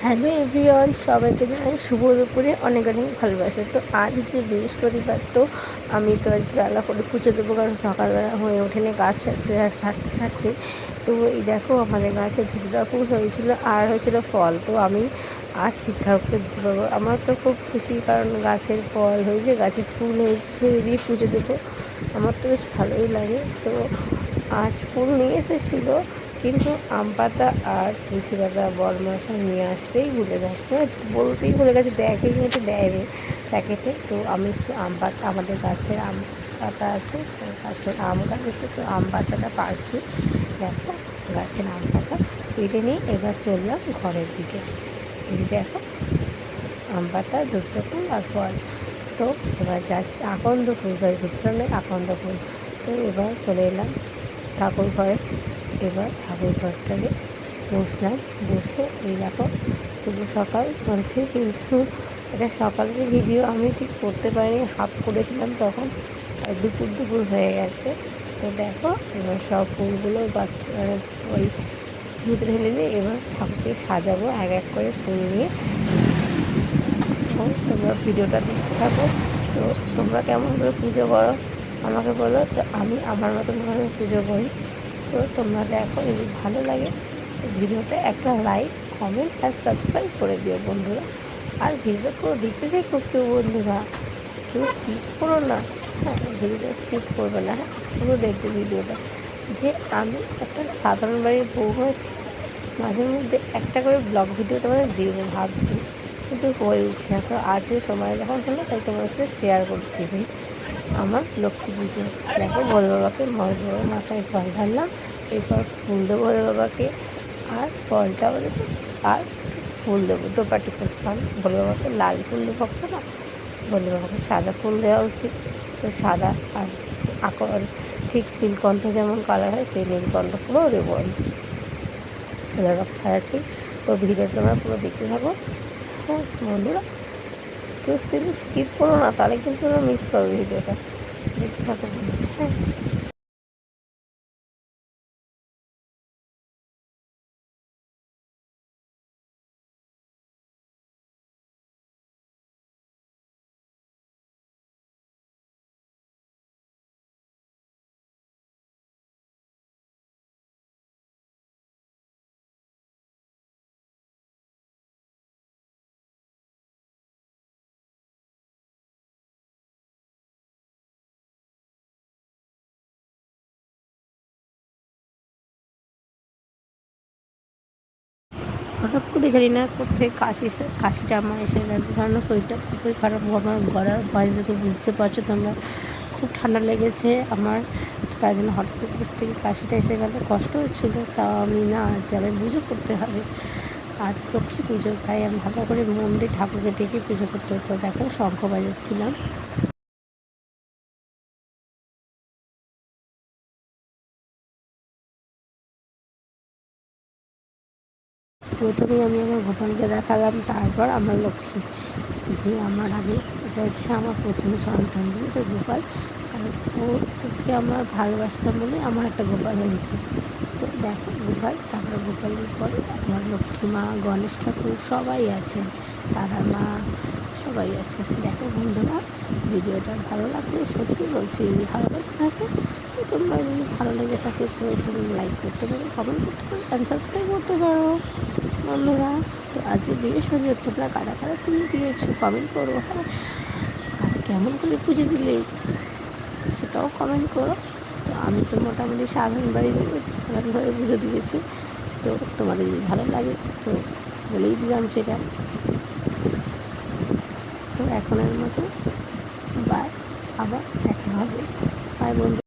Hello everyone, সবাইকে জানাই শুভ দুপুরে অনেক অনেক ভালোবাসা। তো আজ হচ্ছে বৃহস্পতিবার। তো আমি তো আজ বেলা করে পুজো দেবো, কারণ সকালবেলা হয়ে ওঠেনি গাছ ছাড়তে ছাড়তে। তো এই দেখো আমাদের গাছে কিছুটা ফুল হয়েছিল আর হয়েছিল ফল। তো আমি আজ শিব ঠাকুরকে দিতে পারবো। আমার তো খুব খুশি, কারণ গাছের ফল হয়েছে, গাছের ফুল হয়েছে, সেই দিয়ে পুজো দেবো। আমার তো বেশ ভালোই লাগে। তো আজ ফুল নিয়ে এসেছিলো, কিন্তু আম পাতা আর তুলসী পাতা বরমশা নিয়ে আসতেই ভুলে গেছে, বলতেই ভুলে গেছে, দেখে কিন্তু দেয়নি প্যাকেটে। তো আমি একটু আম পাতা, আমাদের গাছের আম পাতা আছে, তো গাছের আম গাছ আছে, তো আম পাতাটা পাড়ছি। দেখো গাছের আম পাতা পেরে নিয়ে এবার চললাম ঘরের দিকে। এই দেখো আম পাতা, ধুতরা ফুল আর ফল। তো এবার যাচ্ছি আকন্দ ফুল, ধুতরা নেই আকন্দ ফুল। তো এবার চলে এলাম ঠাকুর ঘরে। এবার ঠাকুর ঘরটাকে বসলাম, বসে এই দেখো শুভ সকাল বলছি, কিন্তু এটা সকালের ভিডিও আমি ঠিক করতে পারিনি, হাফ করেছিলাম তখন, দুপুর হয়ে গেছে। তো দেখো এবার সব ফুলগুলো ওই ভিতরে ঢেলে নিয়ে এবার ঠাকুরকে সাজাবো এক এক করে ফুল নিয়ে। তোমরা ভিডিওটা দেখতে থাকো। তো তোমরা কেমন করে পুজো করো আমাকে বলো, তো আমি আমার মতন করে পুজো করি। তো তোমরা দেখো, যদি ভালো লাগে ভিডিওটা একটা লাইক, কমেন্ট আর সাবস্ক্রাইব করে দিও বন্ধুরা। আর ভিডিওটা পুরো দেখতে দেখো কেউ বন্ধুরা, কেউ স্কিপ করো না। হ্যাঁ, ভিডিওটা স্কিপ করবে না, হ্যাঁ পুরো দেখবে ভিডিওটা। যে আমি একটা সাধারণ বাড়ির বউ হয়ে মাঝে মধ্যে একটা করে ব্লগ ভিডিও তোমাদের দিয়ে ভাবছি, কিন্তু হয়ে উঠছে না। তো আজকে সময় যখন হলো তাই তোমার সাথে শেয়ার করছি যে আমার লক্ষ্মী পুজো। দেখো ভোলে বাবাকে মাথায় জল ঢাললাম, এরপর ফুল দেবো ভোলে বাবাকে, আর ফলটাও দেবো আর ফুল দেবো দোপাটি ফুল। কারণ ভোলে বাবাকে লাল ফুল ভক্ত না, ভোলে বাবাকে সাদা ফুল দেওয়া উচিত। তো সাদা আর ঠিক নীলকণ্ঠ যেমন কালার হয়, সেই নীলকণ্ঠ ফুলও দেবো আমি ভোলে বাবাকে সাজাচ্ছি। তো ভিডিওটা তোমরা পুরো দেখতে থাকো। হ্যাঁ বন্ধুরা, কেউ স্কিপ করো না, তাহলে কিন্তু তোমরা মিস করো ভিডিওটা। দেখতে থাকো। হ্যাঁ, হঠাৎ করে জানি না কোথায় কাশিটা আমার এসে গেছে, কারণ শরীরটা খুবই খারাপ। আমার গলার ভয়েস দেখে বুঝতে পারছো তোমরা, খুব ঠান্ডা লেগেছে আমার। তাই জন্য হঠাৎ করে থেকে কাশিটা এসে গেলে কষ্ট হচ্ছিলো। তাও আমি না, যে আমি পুজো করতে হবে, আজ লক্ষ্মী পুজো, তাই আমি ভালো করে মন দিয়ে ঠাকুরকে ডেকে পুজো করতে হতো। দেখো শঙ্খ বাজাচ্ছিলাম। প্রথমেই আমি আমার গোপালকে দেখালাম, তারপর আমার লক্ষ্মী, যে আমার আগে এটা হচ্ছে আমার প্রথম সন্তান, বুঝেছো, গোপাল। আর ওকে আমার ভালোবাসতাম বলে আমার একটা গোপাল হয়েছে। তো দেখো গোপাল, তারপর গোপালের পরে আমার লক্ষ্মী মা, গণেশ ঠাকুর সবাই আছেন, তারা মা সবাই আছে। দেখো বন্ধুরা, ভিডিওটা ভালো লাগলে, সত্যি বলছি যদি ভালো লেগে থাকে, তো তোমরা যদি ভালো লেগে থাকে তো তুমি লাইক করতে পারো, কমেন্ট করতে পারো, অ্যান্ড সাবস্ক্রাইব করতে পারো বন্ধুরা। তো আজকে বৃহস্পতিবার, তোমরা কারা কারা পুজো দিয়েছো কমেন্ট করো। হ্যাঁ, আর কেমন করে পুজো দিলে সেটাও কমেন্ট করো। তো আমি তো মোটামুটি সাধারণভাবে পুজো দিয়েছি। তো তোমাদের যদি ভালো লাগে তো বলেই দিলাম সেটা। তো এখনের মতো বাই, আবার দেখা হবে। বাই বন্ধু।